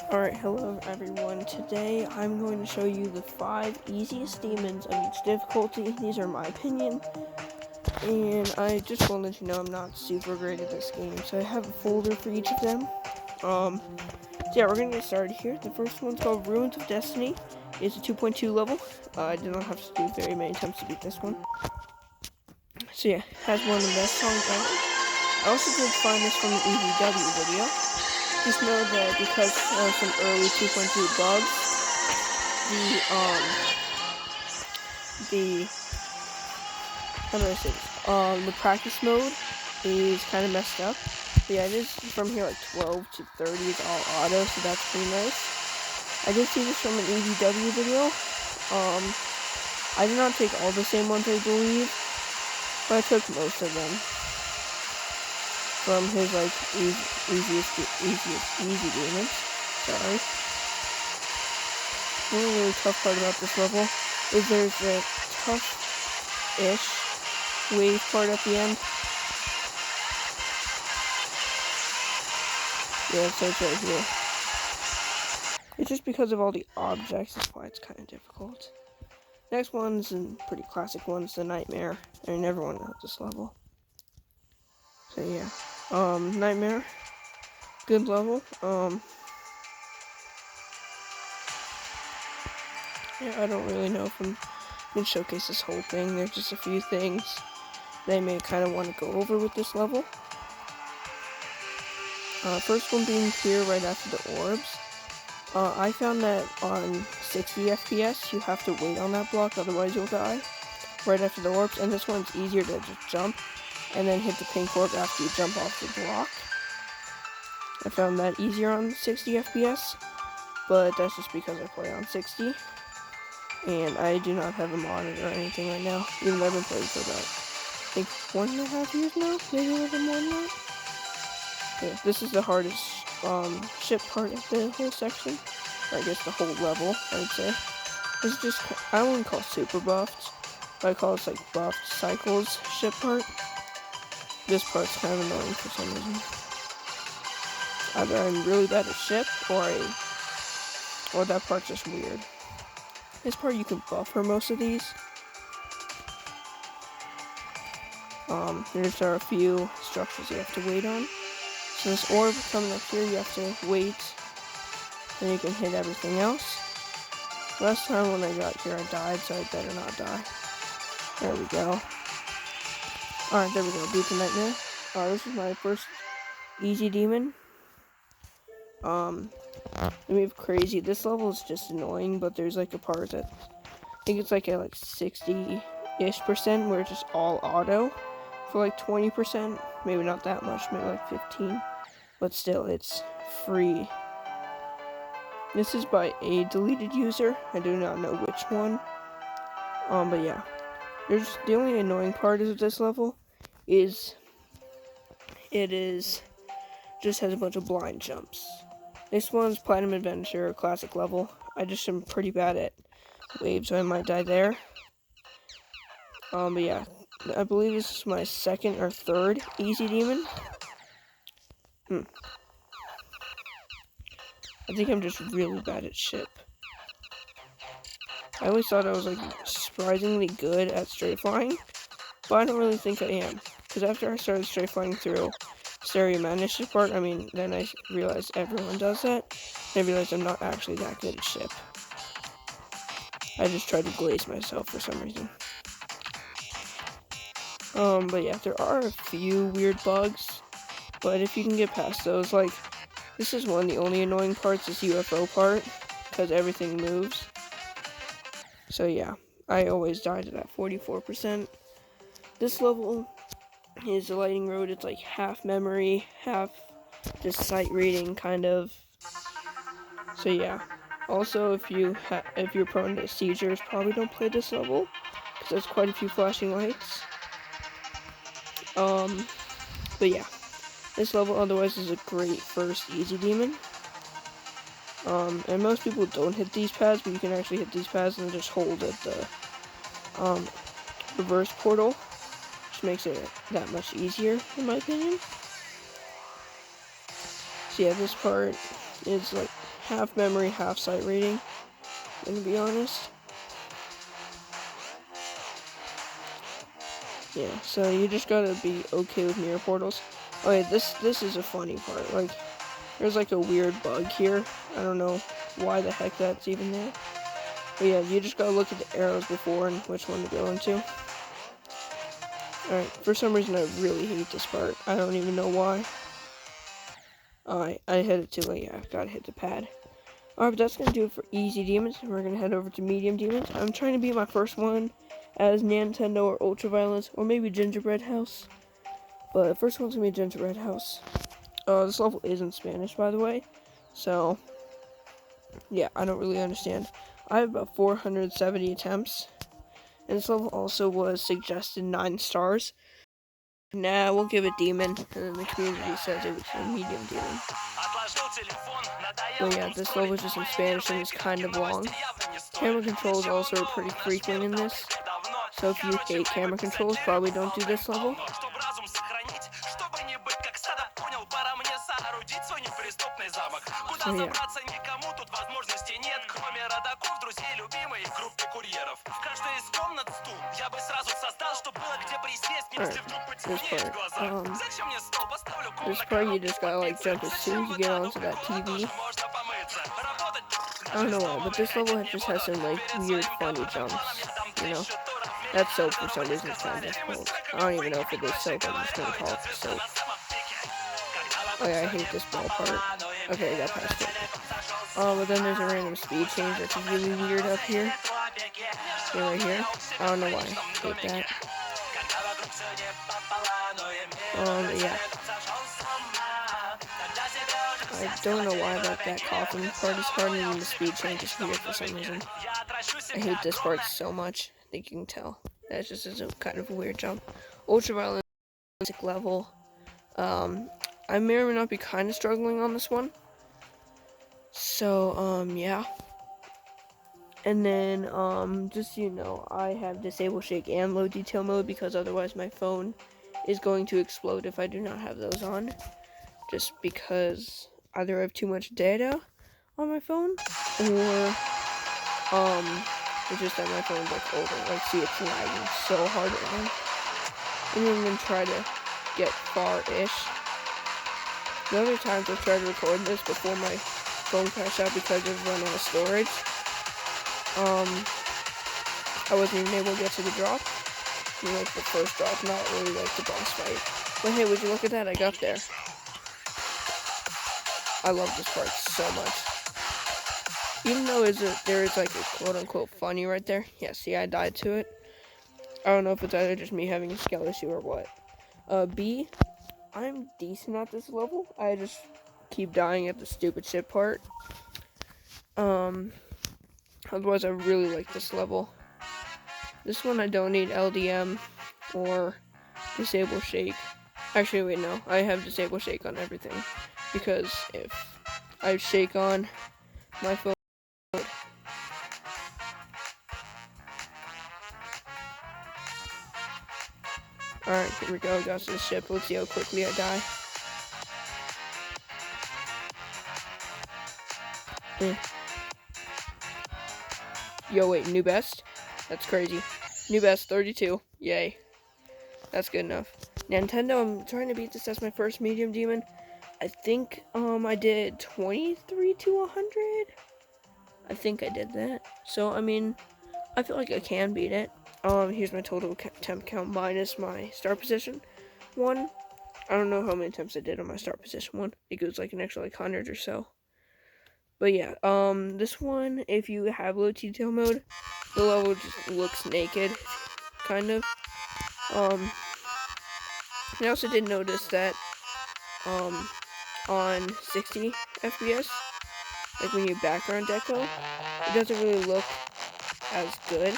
Alright, hello everyone. Today I'm going to show you the 5 easiest demons of each difficulty. These are my opinion, and I just want to let you know I'm not super great at this game, so I have a folder for each of them. So yeah, we're going to get started here. The first one's called Ruins of Destiny. It's a 2.2 level. I did not have to do very many attempts to beat this one. So yeah, has one of the best songs ever. I also did find this from an EVW video. Just know that because of some early 2.2 bugs, how do I say this? The practice mode is kind of messed up. But yeah, it is from here like 12 to 30 is all auto, so that's pretty nice. I did see this from an EVW video. I did not take all the same ones, I believe, but I took most of them from his like easy demons. Sorry. One really tough part about this level is there's a tough-ish wave part at the end. Yeah, so it's right here. It's just because of all the objects, that's why it's kind of difficult. Next one's a pretty classic one, it's the Nightmare. I mean, everyone knows this level. So yeah, Nightmare, good level. Yeah, I don't really know if I'm going to showcase this whole thing. There's just a few things that I may kind of want to go over with this level. First one being here right after the orbs. I found that on 60 FPS you have to wait on that block, otherwise you'll die right after the orbs, and this one's easier to just jump and then hit the pink orb after you jump off the block. I found that easier on 60 FPS, but that's just because I play on 60 and I do not have a monitor or anything right now, even though I've been playing for about, I think, 1.5 years now, maybe a little bit more than that. Yeah, this is the hardest ship part of the whole section, or I guess the whole level, I would say. This is just, I wouldn't call it super buffed, but I call it like buffed cycles ship part. This part's kind of annoying for some reason. Either I'm really bad at ship, or that part's just weird. This part you can buffer most of these. There are a few structures you have to wait on. So this orb coming up here, you have to wait, then you can hit everything else. Last time when I got here I died, so I better not die. There we go. Alright, there we go, beat the Nightmare. This is my first easy demon. Let me be crazy. This level is just annoying, but there's like a part that, I think it's like at like 60-ish% where it's just all auto. For like 20%, maybe not that much, maybe like 15, but still, it's free. This is by a deleted user. I do not know which one. But yeah, there's the only annoying part of this level is it just has a bunch of blind jumps. This one's Platinum Adventure, classic level. I just am pretty bad at waves, so I might die there. But yeah, I believe this is my second or third easy demon. I think I'm just really bad at ship. I always thought I was like surprisingly good at straight flying, but I don't really think I am. Because after I started straight flying through Stereo Madness part, then I realized everyone does that. And I realized I'm not actually that good at ship. I just tried to glaze myself for some reason. But yeah, there are a few weird bugs, but if you can get past those, like, this is one of the only annoying parts, this UFO part, because everything moves. So yeah, I always died at that 44%. This level is the Lightning Road. It's like half memory, half just sight reading, kind of. So yeah. Also, if you're prone to seizures, probably don't play this level, because there's quite a few flashing lights. But yeah, this level otherwise is a great first easy demon. And most people don't hit these pads, but you can actually hit these pads and just hold at the reverse portal, which makes it that much easier, in my opinion. So yeah, this part is like half memory, half sight reading, to be honest. Yeah, so you just gotta be okay with mirror portals. Okay, this is a funny part. Like, there's like a weird bug here. I don't know why the heck that's even there. But yeah, you just gotta look at the arrows before and which one to go into. Alright, for some reason I really hate this part. I don't even know why. Alright, I hit it too late. Yeah, I've gotta hit the pad. Alright, but that's gonna do it for easy demons. We're gonna head over to medium demons. I'm trying to be my first one as Nintendo or Ultraviolence, or maybe Gingerbread House. But first one's gonna be Gingerbread House. This level is in Spanish, by the way. So, yeah, I don't really understand. I have about 470 attempts. And this level also was suggested 9 stars. Nah, we'll give it demon. And then the community says it was a medium demon. But yeah, this level is just in Spanish and is kind of long. Camera controls also are pretty frequent in this. So if you hate camera controls, probably don't do this level. So yeah. This part you just gotta like jump as soon as you get onto that TV. I don't know why, but this level just has some like weird funny jumps, you know? That's soap for some reason it's kind of difficult. I don't even know if it is soap, I'm just gonna call it soap. Oh yeah, I hate this ball part. Okay, I got past it. But then there's a random speed change that's really weird up here. Yeah, right here. I don't know why. I hate that. Yeah. I don't know why, but that coffin part is hard and the speed change is weird for some reason. I hate this part so much. I think you can tell. That just is a kind of a weird jump. Ultraviolence level. I may or may not be kind of struggling on this one. So, yeah. And then, just so you know, I have disable shake and low detail mode because otherwise my phone is going to explode if I do not have those on. Just because either I have too much data on my phone, or, it's just that my phone gets older. Like, see, it's lagging so hard right now. And I'm gonna try to get far-ish. The other times I've tried to record this before my phone crashed out because of running out of storage. I wasn't even able to get to the drop. You know, like the first drop, not really like the boss fight. But hey, would you look at that? I got there. I love this part so much. Even though there is like a quote-unquote funny right there. Yeah, see, I died to it. I don't know if it's either just me having a skill issue or what. B, I'm decent at this level. I just keep dying at the stupid shit part. Otherwise, I really like this level. This one, I don't need LDM or disable shake. Actually, wait, no. I have disable shake on everything. Because if I shake on my phone... Alright, here we go. Got to the ship. Let's see how quickly I die. Yo, wait, new best? That's crazy. New best, 32. Yay. That's good enough. Nintendo, I'm trying to beat this as my first medium demon. I think, I did 23 to 100? I think I did that. So, I mean, I feel like I can beat it. Here's my total temp count minus my start position 1. I don't know how many attempts I did on my start position 1. It goes like an extra like 100 or so. But yeah, this one, if you have low detail mode, the level just looks naked, kind of. I also did notice that, on 60 FPS, like when you background deco, it doesn't really look as good.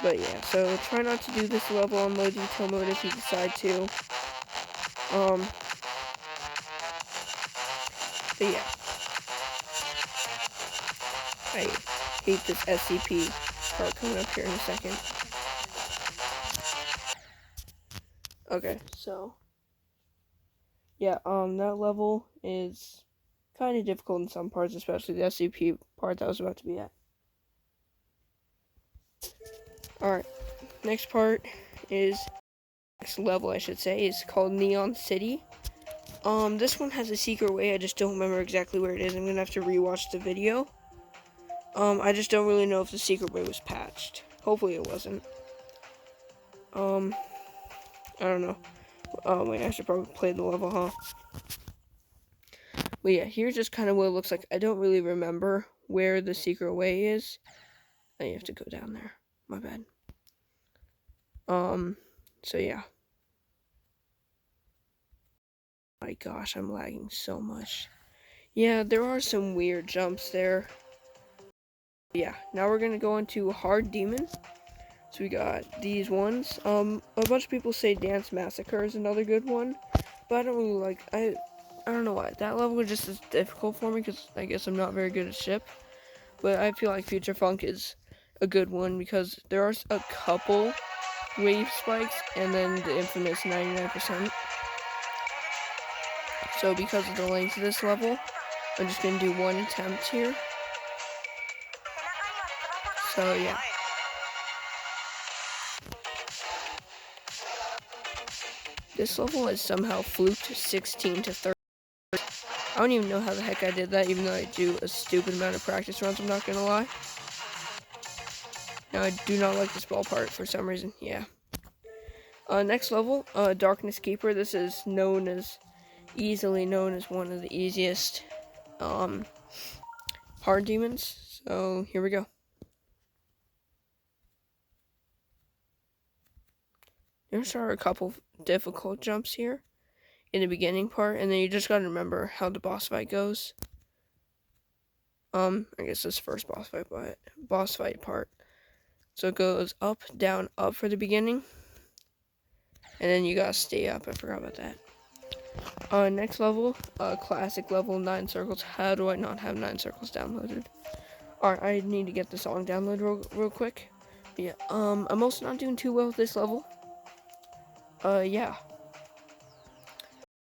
But yeah, so try not to do this level on low detail mode if you decide to. But yeah. I hate this SCP part coming up here in a second. Okay, so Yeah, that level is kind of difficult in some parts, especially the SCP part that I was about to be at. Alright, next part is, next level I should say, is called Neon City. This one has a secret way, I just don't remember exactly where it is. I'm gonna have to rewatch the video. I just don't really know if the secret way was patched. Hopefully it wasn't. I don't know. Oh wait, I should probably play the level, huh? But yeah, here's just kind of what it looks like. I don't really remember where the secret way is. Oh, you have to go down there. My bad. So yeah. My gosh, I'm lagging so much. Yeah, there are some weird jumps there. Yeah, now we're gonna go into Hard Demon. So we got these ones. A bunch of people say Dance Massacre is another good one, but I don't really like. I don't know why that level was just as difficult for me because I guess I'm not very good at ship. But I feel like Future Funk is a good one because there are a couple wave spikes and then the infamous 99%. So because of the length of this level, I'm just gonna do one attempt here. So yeah. This level is somehow fluked 16 to 30. I don't even know how the heck I did that, even though I do a stupid amount of practice runs, I'm not gonna lie. Now, I do not like this ball part for some reason, yeah. Next level, Darkness Keeper. This is easily known as one of the easiest, hard demons. So, here we go. There's a couple difficult jumps here in the beginning part, and then you just gotta remember how the boss fight goes. I guess this first boss fight part. So it goes up, down, up for the beginning. And then you gotta stay up. I forgot about that. Next level, classic level, 9 circles. How do I not have 9 circles downloaded? Alright, I need to get the song downloaded real quick. But yeah, I'm also not doing too well with this level. Yeah.